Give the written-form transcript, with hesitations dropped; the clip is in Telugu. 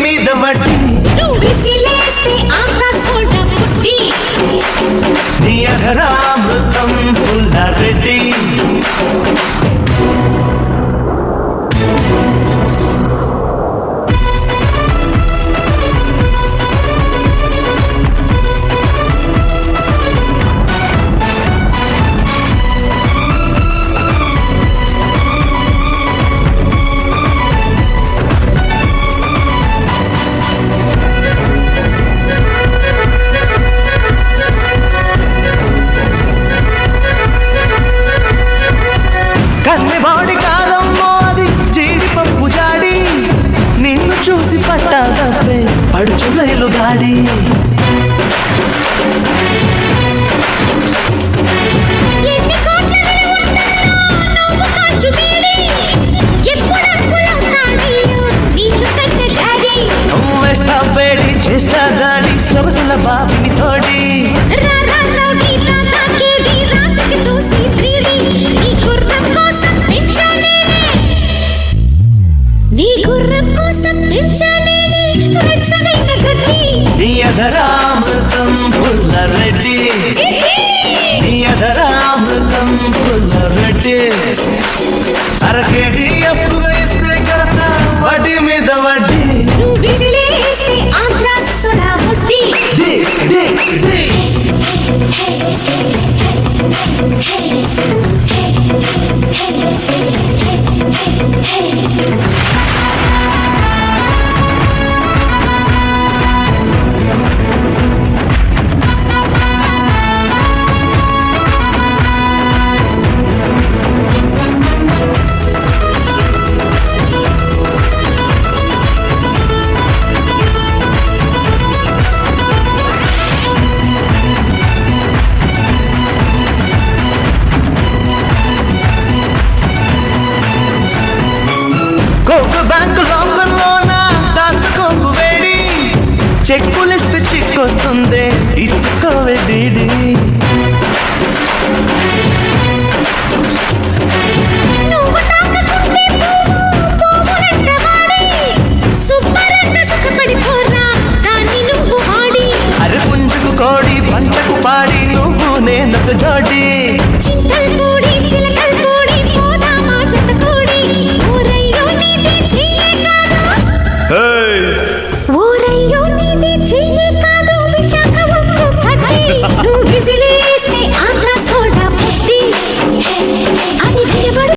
మీద వడ్డీ నీ అధరామృతం పుల్లారెడ్డి కన్నెవాడి కాదమ్మో అది జీడిపప్పు జాడి నిన్ను చూసి పట్టాదప్పే పడుచులైలు గాడి వేస్తా వేడి చేస్తా దాడి సొగసుల బాబిని తోడి నీ అధరామృతం పుల్లారెడ్డి నీ అధరామృతం పుల్లారెడ్డి అరకేజీ అప్పుగా ఇస్తే కడతా వడ్డీ మీద వడ్డీ కోకు బ్యాంకు లోకంలోన దాచుకోకు వేడి చెక్కులిస్తే చిక్కొస్తుంది ఇచ్చుకోవే డీడీ